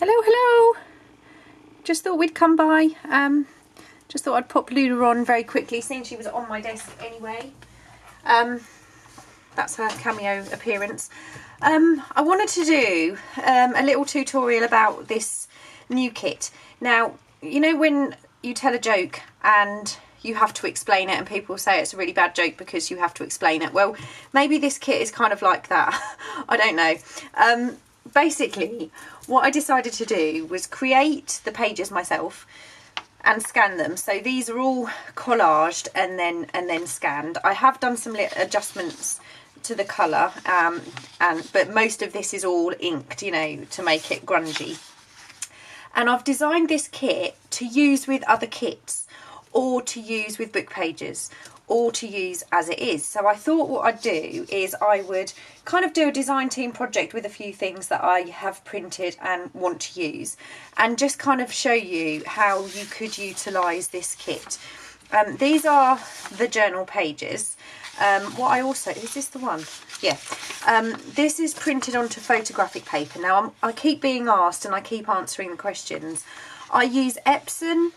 Hello, hello. Just thought we'd come by. Just thought I'd pop Luna on very quickly, seeing she was on my desk anyway. That's her cameo appearance. I wanted to do a little tutorial about this new kit. Now, you know when you tell a joke and you have to explain it and people say it's a really bad joke because you have to explain it? Well, maybe this kit is kind of like that. I don't know. Basically, what I decided to do was create the pages myself and scan them. So these are all collaged and then scanned. I have done some adjustments to the colour, but most of this is all inked, you know, to make it grungy. And I've designed this kit to use with other kits, or to use with book pages, or to use as it is. So I thought what I'd do is I would kind of do a design team project with a few things that I have printed and want to use, and just kind of show you how you could utilise this kit. These are the journal pages. What I also, is this the one? Yeah. This is printed onto photographic paper. Now I keep being asked and I keep answering the questions. I use Epson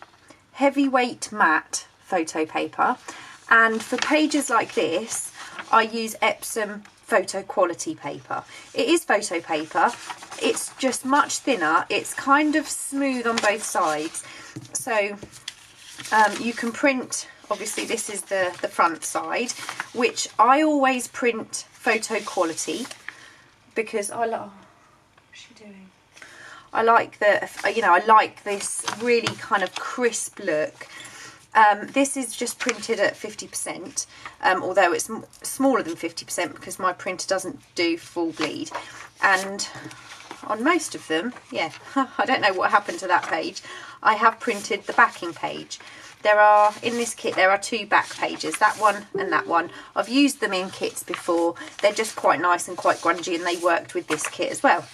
heavyweight matte photo paper, and for pages like this I use Epsom photo quality paper. It is photo paper, it's just much thinner, it's kind of smooth on both sides, so you can print, obviously this is the front side, which I always print photo quality because I like, what's she doing? I like the, you know, I like this really kind of crisp look. This is just printed at 50%, although it's smaller than 50% because my printer doesn't do full bleed. And on most of them, yeah, I don't know what happened to that page, I have printed the backing page. There are, in this kit, there are two back pages, that one and that one. I've used them in kits before. They're just quite nice and quite grungy, and they worked with this kit as well.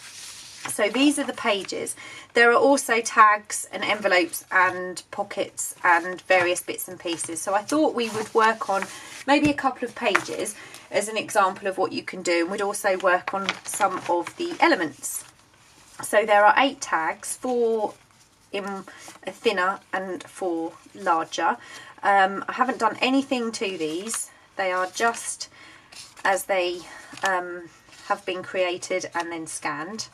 So these are the pages. There are also tags and envelopes and pockets and various bits and pieces. So I thought we would work on maybe a couple of pages as an example of what you can do, and we'd also work on some of the elements. So there are 8 tags, 4 in a thinner and 4 larger. I haven't done anything to these. They are just as they have been created and then scanned.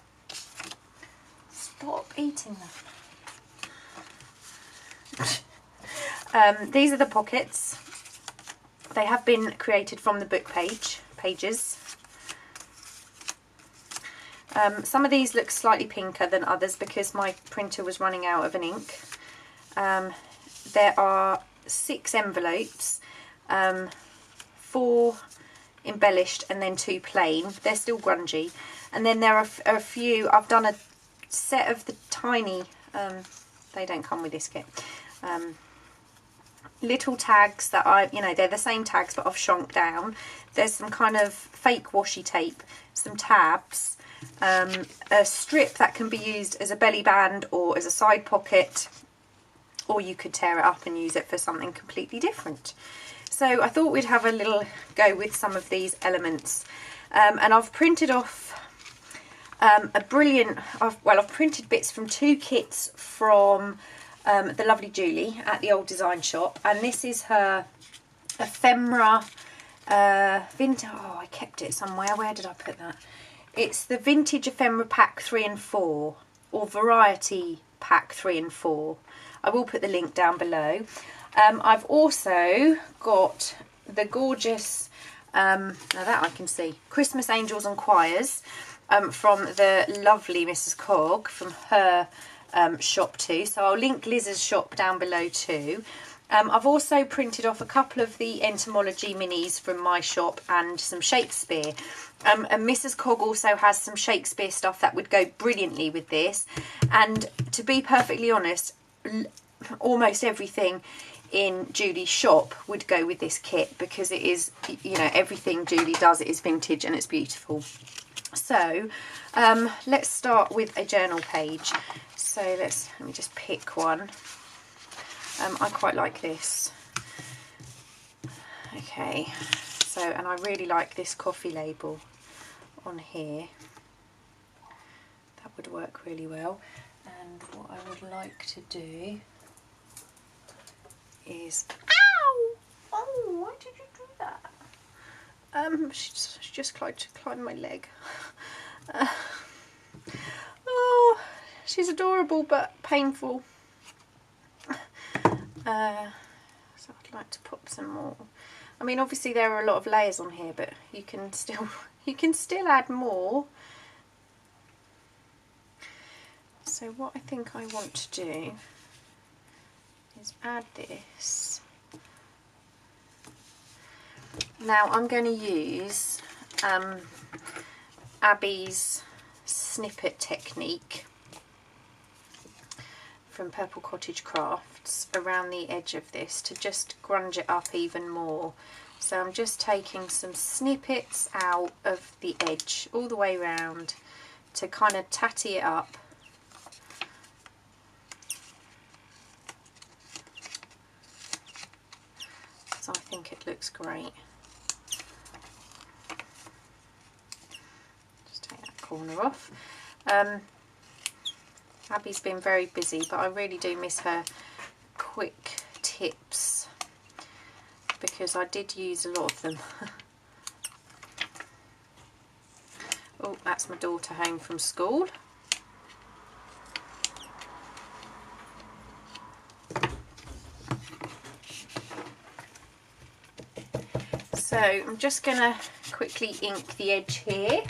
Stop eating them. These are the pockets. They have been created from the book pages. Some of these look slightly pinker than others because my printer was running out of an ink. There are 6 envelopes, 4 embellished and then 2 plain. They're still grungy. And then there are a few, I've done a set of the tiny, they don't come with this kit, little tags that they're the same tags but I've shrunk down. There's some kind of fake washi tape, some tabs, a strip that can be used as a belly band or as a side pocket, or you could tear it up and use it for something completely different. So I thought we'd have a little go with some of these elements, and I've printed off I've printed bits from 2 kits from the lovely Julie at the Old Design Shop, and this is her ephemera vintage. Oh, I kept it somewhere. Where did I put that? It's the vintage ephemera pack 3 and 4, or variety pack 3 and 4. I will put the link down below. I've also got the gorgeous, now that I can see, Christmas Angels and Choirs. From the lovely Mrs. Cog, from her shop too. So I'll link Liz's shop down below too. I've also printed off a couple of the entomology minis from my shop and some Shakespeare. And Mrs. Cog also has some Shakespeare stuff that would go brilliantly with this. And to be perfectly honest, almost everything in Julie's shop would go with this kit because it is, you know, everything Julie does, it is vintage and it's beautiful. So let's start with a journal page. So let me just pick one. I quite like this. Okay, so, and I really like this coffee label on here. That would work really well. And what I would like to do is, ow! Oh, why did you do that? She just tried to climb my leg. Oh, she's adorable but painful. So I'd like to pop some more. I mean, obviously there are a lot of layers on here, but you can still add more. So what I think I want to do is add this. Now I'm going to use Abby's snippet technique from Purple Cottage Crafts around the edge of this to just grunge it up even more. So I'm just taking some snippets out of the edge all the way around to kind of tatty it up. So I think it looks great. Just take that corner off. Abby's been very busy, but I really do miss her quick tips because I did use a lot of them. Oh, that's my daughter home from school. So I'm just going to quickly ink the edge here.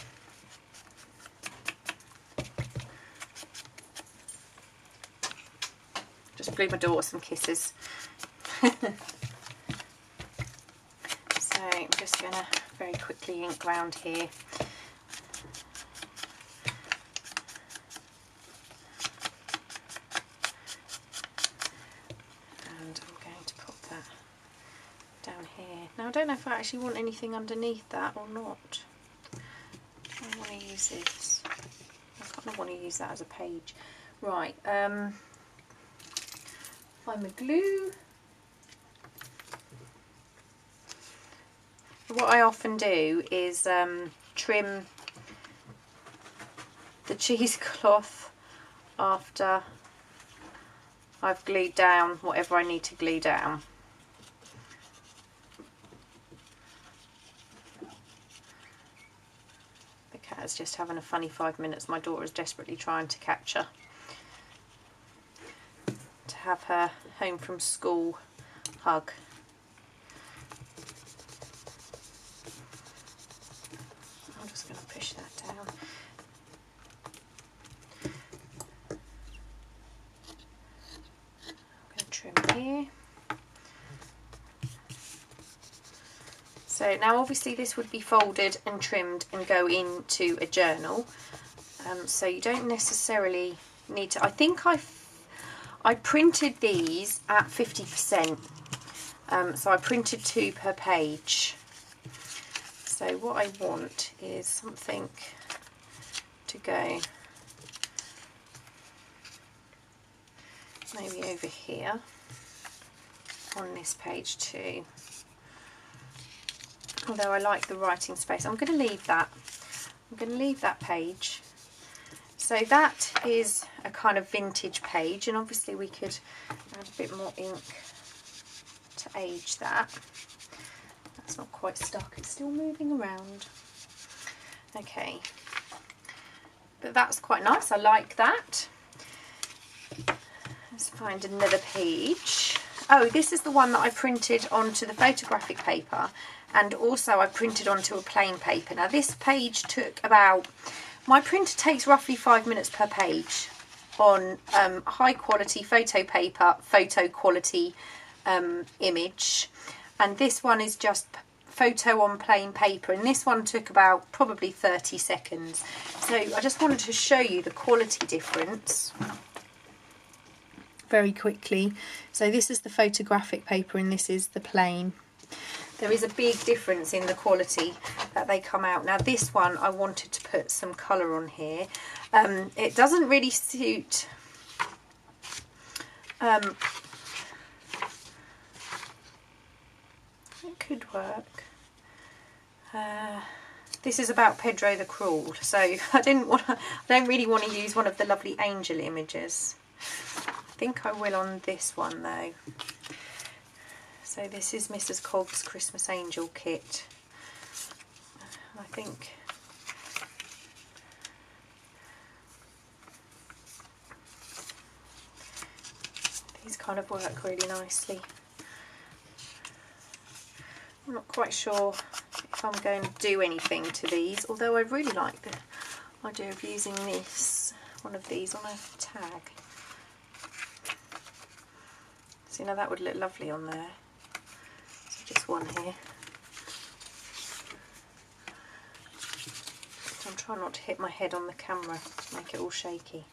Just blew my daughter some kisses. So I'm just going to very quickly ink round here. And I'm going to pop that down here. Now I don't know if I actually want anything underneath that or not. I want to use this. I kind of want to use that as a page. Right, find my glue. What I often do is trim the cheesecloth after I've glued down whatever I need to glue down. The cat is just having a funny 5 minutes. My daughter is desperately trying to catch her to have her home from school hug. I'm just going to push that down. I'm going to trim here. So now obviously this would be folded and trimmed and go into a journal, so you don't necessarily need to. I think I printed these at 50%, so I printed 2 per page. So what I want is something to go maybe over here on this page too. Although I like the writing space, I'm going to leave that. I'm going to leave that page. So that is a kind of vintage page, and obviously we could add a bit more ink to age that. That's not quite stuck, it's still moving around. Okay, but that's quite nice, I like that. Let's find another page. Oh, this is the one that I printed onto the photographic paper, and also I printed onto a plain paper. Now this page took about, my printer takes roughly 5 minutes per page on high quality photo paper, photo quality image, and this one is just photo on plain paper, and this one took about probably 30 seconds. So I just wanted to show you the quality difference very quickly. So this is the photographic paper and this is the plain. There is a big difference in the quality that they come out. Now this one I wanted to put some colour on here. It doesn't really suit it could work. this is about Pedro the Cruel, so I don't really want to use one of the lovely angel images. I think I will on this one though. So this is Mrs. Cogg's Christmas Angel kit. I think these kind of work really nicely. I'm not quite sure if I'm going to do anything to these, although I really like the idea of using one of these on a tag. So now that would look lovely on there. So just one here. So I'm trying not to hit my head on the camera to make it all shaky.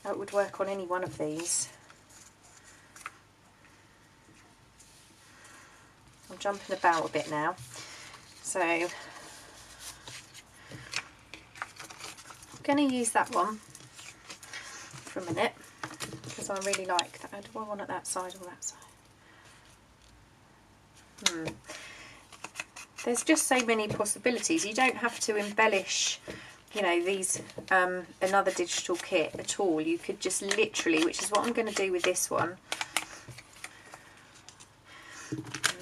That would work on any one of these. I'm jumping about a bit now, so I'm going to use that one for a minute because I really like that. Do I want it that side or that side? There's just so many possibilities. You don't have to embellish, you know, these another digital kit at all. You could just literally, which is what I'm going to do with this one.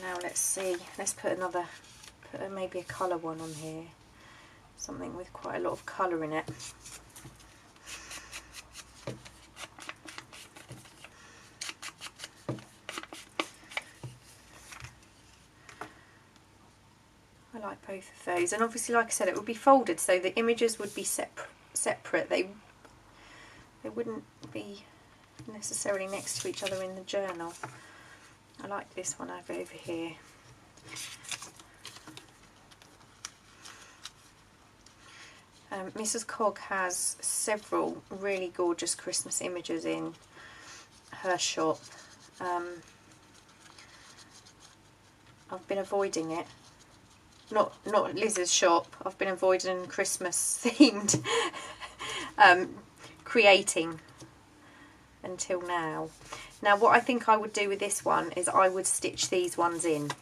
Now let's see, let's put maybe a colour one on here, something with quite a lot of colour in it. I like both of those, and obviously, like I said, it would be folded so the images would be separate. They wouldn't be necessarily next to each other in the journal. I like this one over here. Mrs. Cogg has several really gorgeous Christmas images in her shop. I've been avoiding it. Not Liz's shop. I've been avoiding Christmas themed creating until now. Now what I think I would do with this one is I would stitch these ones in,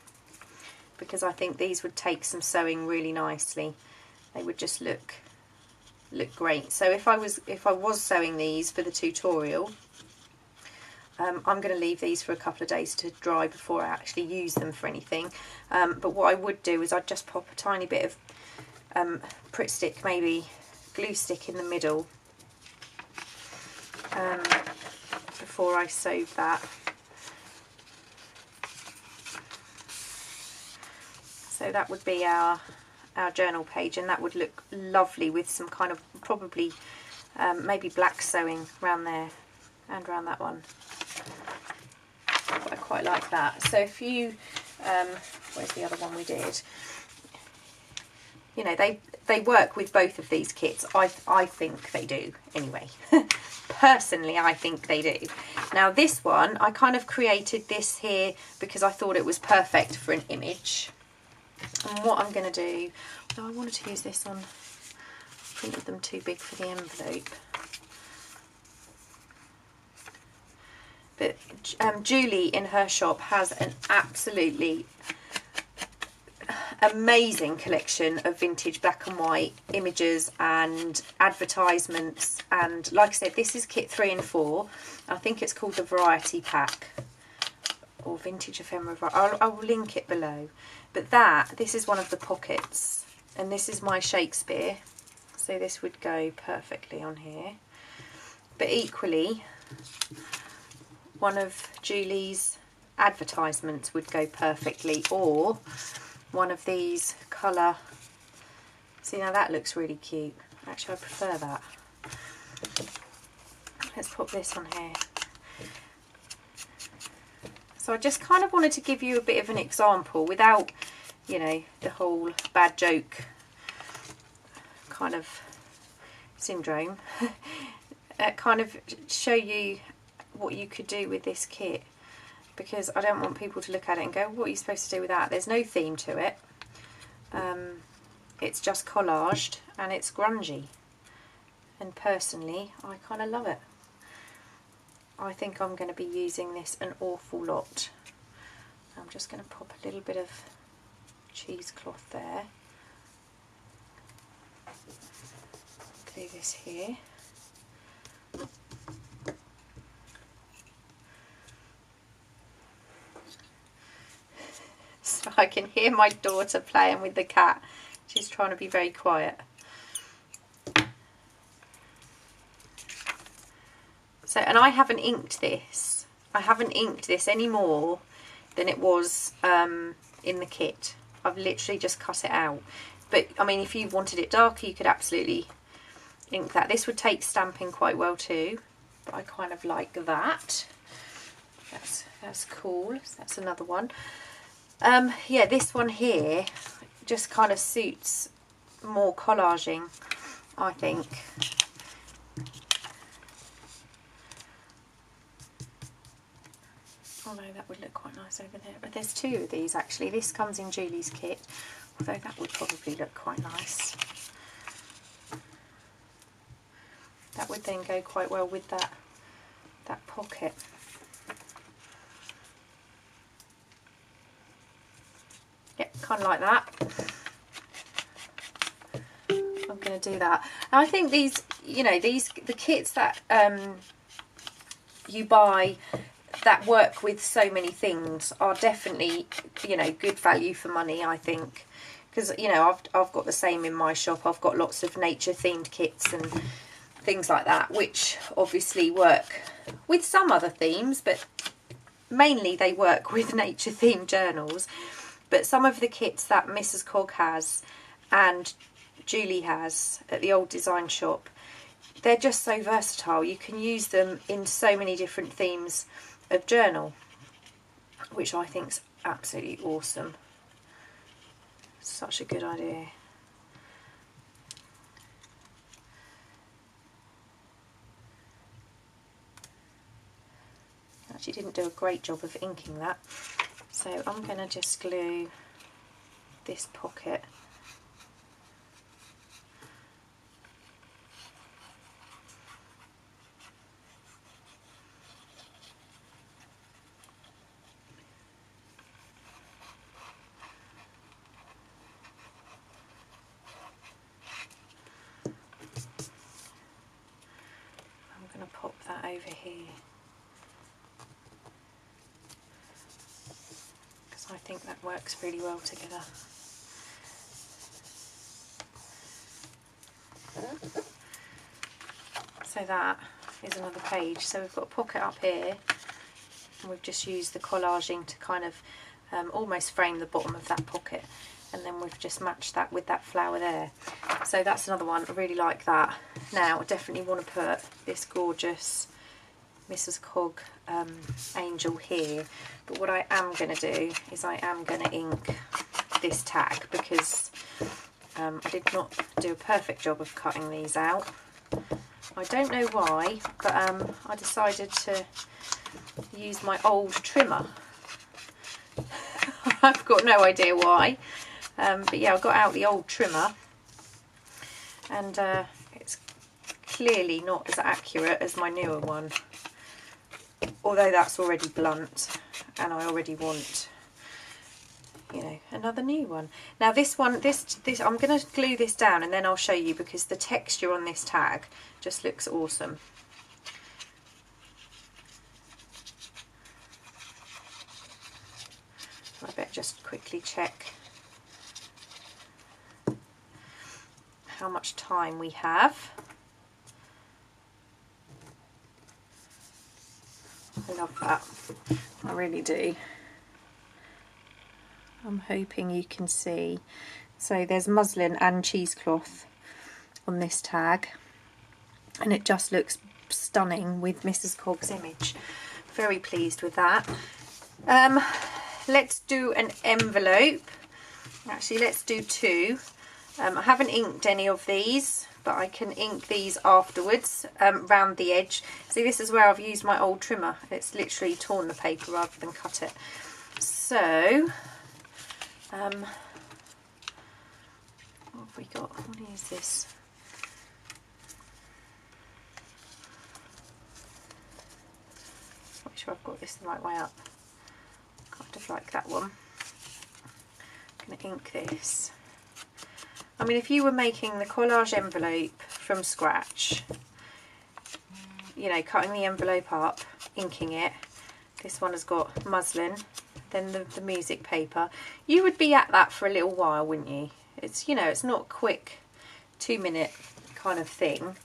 because I think these would take some sewing really nicely. They would just look great. So if I was sewing these for the tutorial, I'm going to leave these for a couple of days to dry before I actually use them for anything. But what I would do is I'd just pop a tiny bit of Pritt stick, maybe glue stick in the middle, before I sewed that. So that would be our journal page, and that would look lovely with some kind of probably maybe black sewing around there and around that one. I quite like that. So if you where's the other one we did? You know, they work with both of these kits. I think they do anyway. Personally, I think they do. Now this one, I kind of created this here because I thought it was perfect for an image. And what I'm going to do, though I wanted to use this on, I printed them too big for the envelope. But Julie in her shop has an absolutely amazing collection of vintage black and white images and advertisements, and like I said, this is kit 3 and 4. I think it's called the variety pack or vintage ephemera. I'll link it below. But this is one of the pockets, and this is my Shakespeare, so this would go perfectly on here. But equally, one of Julie's advertisements would go perfectly, or one of these colour. See, now that looks really cute. Actually, I prefer that. Let's pop this on here. So I just kind of wanted to give you a bit of an example without, you know, the whole bad joke kind of syndrome. Kind of show you what you could do with this kit, because I don't want people to look at it and go, what are you supposed to do with that? There's no theme to it. It's just collaged and it's grungy, and personally I kind of love it. I think I'm going to be using this an awful lot. I'm just going to pop a little bit of cheesecloth there. glue this here. So I can hear my daughter playing with the cat. She's trying to be very quiet. So, and I haven't inked this. I haven't inked this any more than it was in the kit. I've literally just cut it out. But I mean, if you wanted it darker, you could absolutely ink that. This would take stamping quite well too, but I kind of like that. That's cool. So that's another one. Yeah, this one here just kind of suits more collaging, I think. Oh no, that would look quite nice over there. But there's two of these actually. This comes in Julie's kit, although that would probably look quite nice. That would then go quite well with that pocket. Yep, kind of like that. I'm going to do that. And I think these, you know, the kits that you buy that work with so many things are definitely, you know, good value for money, I think. Because, you know, I've got the same in my shop. I've got lots of nature themed kits and things like that, which obviously work with some other themes, but mainly they work with nature themed journals. But some of the kits that Mrs. Cog has and Julie has at the old design shop, they're just so versatile. You can use them in so many different themes of journal, which I think is absolutely awesome. Such a good idea. Actually didn't do a great job of inking that, so I'm going to just glue this pocket. I'm going to pop that over here, because I think that works really well together. So that is another page. So we've got a pocket up here, and we've just used the collaging to kind of almost frame the bottom of that pocket, and then we've just matched that with that flower there. So that's another one. I really like that. Now I definitely want to put this gorgeous Mrs. Cog angel here, but what I am going to do is I am going to ink this tag, because I did not do a perfect job of cutting these out. I don't know why, but I decided to use my old trimmer. I've got no idea why, but yeah, I got out the old trimmer, and it's clearly not as accurate as my newer one, although that's already blunt and I already want, you know, another new one. Now this one, this I'm going to glue this down and then I'll show you, because the texture on this tag just looks awesome. I better just quickly check how much time we have. I love that, I really do. I'm hoping you can see. So there's muslin and cheesecloth on this tag, and it just looks stunning with Mrs. Cog's image. Very pleased with that. Let's do an envelope. Actually, let's do two. I haven't inked any of these, but I can ink these afterwards round the edge. See, this is where I've used my old trimmer. It's literally torn the paper rather than cut it. So what have we got? What is this? Make sure I've got this the right way up. Kind of like that one. I'm going to ink this. I mean, if you were making the collage envelope from scratch, you know, cutting the envelope up, inking it. This one has got muslin, then the music paper. You would be at that for a little while, wouldn't you? It's, you know, it's not a quick 2-minute kind of thing,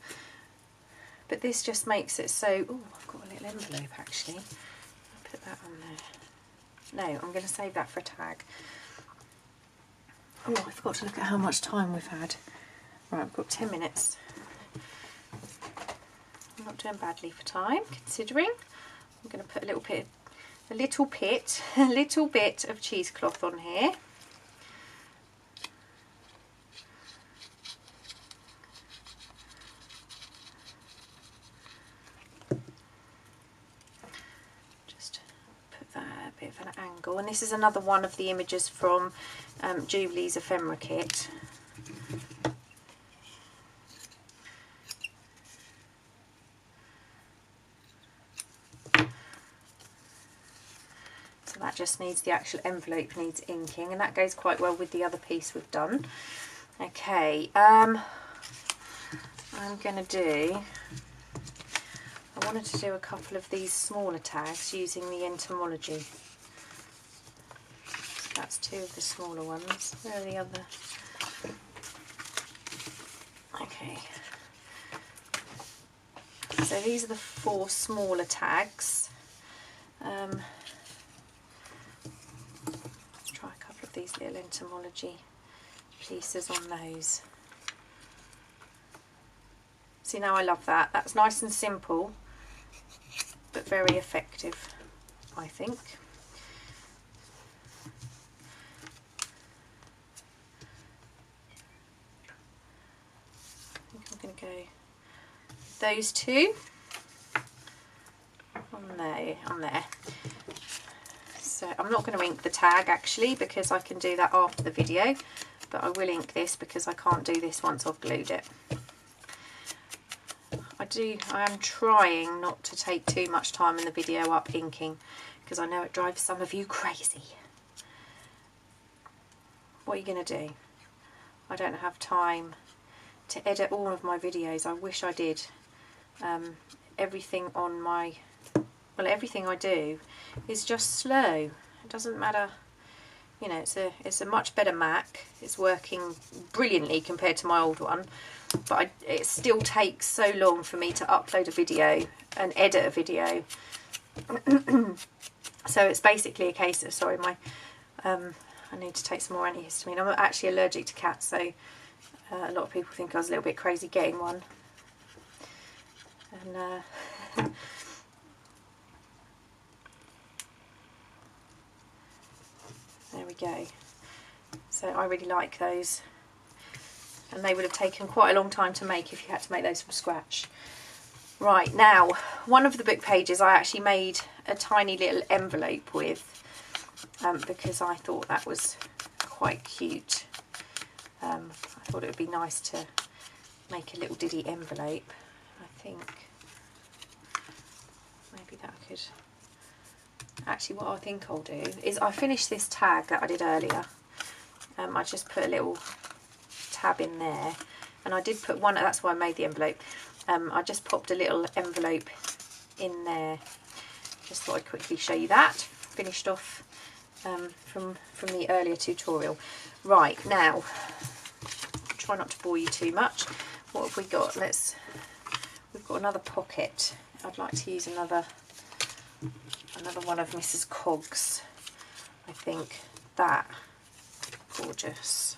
but this just makes it so... Oh, I've got a little envelope actually. I'll put that on there. No, I'm going to save that for a tag. Oh, I forgot to look at how much time we've had. Right, I've got 10 minutes. I'm not doing badly for time, considering. I'm going to put a little bit of cheesecloth on here. Just put that at a bit of an angle. And this is another one of the images from Julie's ephemera kit. That just needs, the actual envelope needs inking, and that goes quite well with the other piece we've done. Okay, I'm going to do, I wanted to do a couple of these smaller tags using the entomology. So that's 2 of the smaller ones. Where are the other? Okay. So these are the 4 smaller tags. These little entomology pieces on those. See, now I love that. That's nice and simple, but very effective, I think. I think I'm going to go with those 2 on there. So I'm not going to ink the tag actually, because I can do that after the video, but I will ink this because I can't do this once I've glued it. I am trying not to take too much time in the video up inking, because I know it drives some of you crazy. What are you going to do? I don't have time to edit all of my videos. I wish I did. Everything on my... Well, everything I do is just slow. It doesn't matter, you know, it's a much better Mac. It's working brilliantly compared to my old one, but it still takes so long for me to upload a video and edit a video. So it's basically a case of, sorry, I need to take some more antihistamine. I'm actually allergic to cats, so a lot of people think I was a little bit crazy getting one. And there we go. So I really like those, and they would have taken quite a long time to make if you had to make those from scratch. Right, now one of the book pages I actually made a tiny little envelope with, because I thought that was quite cute. I thought it would be nice to make a little diddy envelope. I think maybe that could... Actually, what I think I'll do is I finished this tag that I did earlier. I just put a little tab in there, and I did put one, that's why I made the envelope. I just popped a little envelope in there. Just thought I'd quickly show you that. Finished off from the earlier tutorial. Right, now, try not to bore you too much. What have we got? We've got another pocket. I'd like to use another one of Mrs. Cogg's. I think that, gorgeous.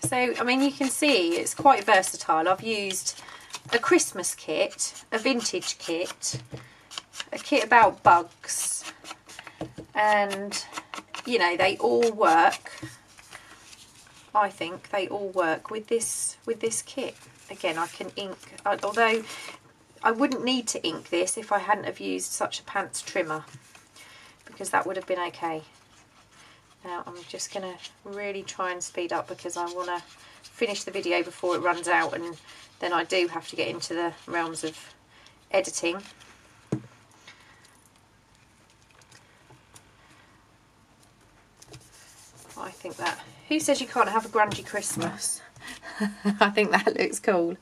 So, I mean, you can see it's quite versatile. I've used a Christmas kit, a vintage kit, a kit about bugs, and, you know, they all work. I think they all work with this kit. Again, I can ink, although I wouldn't need to ink this if I hadn't have used such a pants trimmer, because that would have been okay. Now I'm just going to really try and speed up because I want to finish the video before it runs out, and then I do have to get into the realms of editing. I think that, who says you can't have a grungy Christmas? I think that looks cool.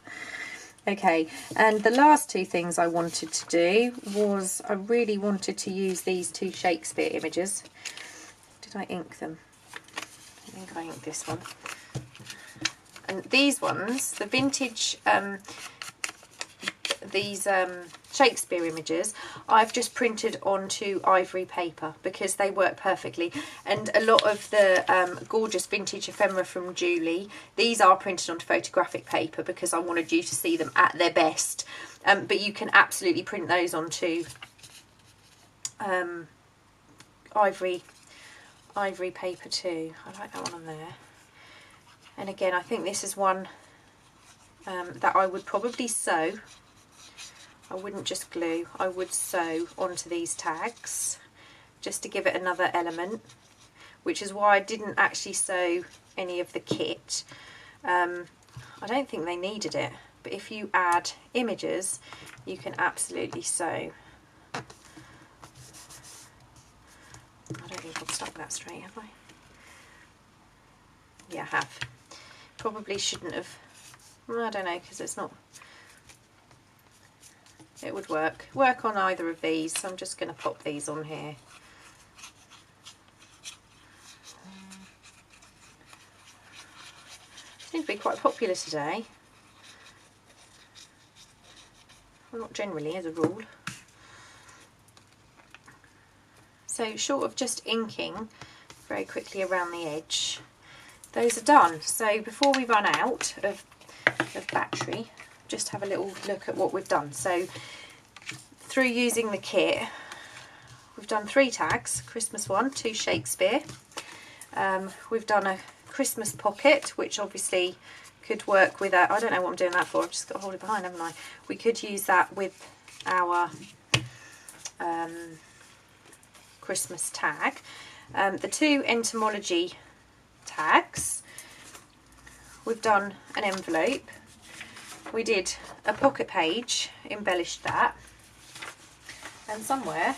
Okay, and the last two things I wanted to do was I really wanted to use these two Shakespeare images. Did I ink them? I think I inked this one. And these ones, the vintage, these Shakespeare images, I've just printed onto ivory paper because they work perfectly. And a lot of the gorgeous vintage ephemera from Julie, these are printed onto photographic paper because I wanted you to see them at their best. But you can absolutely print those onto ivory paper too. I like that one on there. And again, I think this is one that I would probably sew. I wouldn't just glue, I would sew onto these tags just to give it another element, which is why I didn't actually sew any of the kit. I don't think they needed it, but if you add images, you can absolutely sew. I don't think I've stuck that straight, have I? Yeah, I have. Probably shouldn't have. Well, I don't know, because it's not. It would work on either of these, so I'm just going to pop these on here. Seems to be quite popular today. Well, not generally, as a rule. So short of just inking very quickly around the edge, those are done. So before we run out of battery, just have a little look at what we've done. So through using the kit, we've done 3 tags, Christmas one, 2 Shakespeare. We've done a Christmas pocket, which obviously could work with a, I don't know what I'm doing that for, I've just got to hold it behind, haven't I? We could use that with our Christmas tag. The 2 entomology tags, we've done an envelope. We did a pocket page, embellished that, and somewhere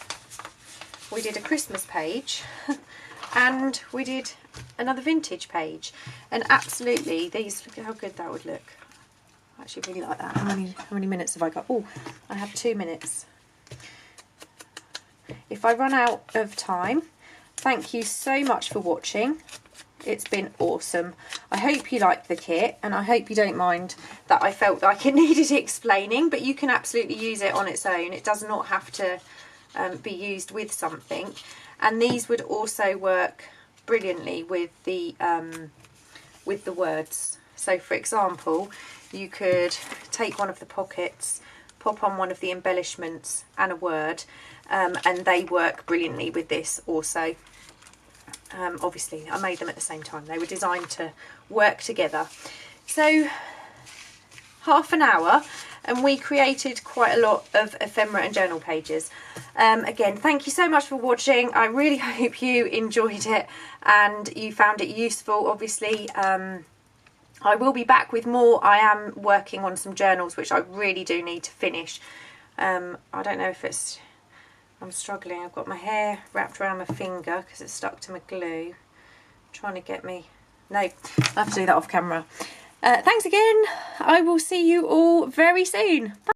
we did a Christmas page and we did another vintage page. And absolutely, these, look at how good that would look. I actually really like that. How many minutes have I got? Oh, I have 2 minutes. If I run out of time, thank you so much for watching. It's been awesome. I hope you liked the kit, and I hope you don't mind that I felt like it needed explaining, but you can absolutely use it on its own. It does not have to be used with something. And these would also work brilliantly with the words. So for example, you could take one of the pockets, pop on one of the embellishments and a word, and they work brilliantly with this also. Obviously I made them at the same time, they were designed to work together. So half an hour and we created quite a lot of ephemera and journal pages. Again, thank you so much for watching. I really hope you enjoyed it and you found it useful. Obviously I will be back with more. I am working on some journals which I really do need to finish. I don't know if it's, I'm struggling. I've got my hair wrapped around my finger because it's stuck to my glue. Trying to get me... No, I have to do that off camera. Thanks again. I will see you all very soon. Bye.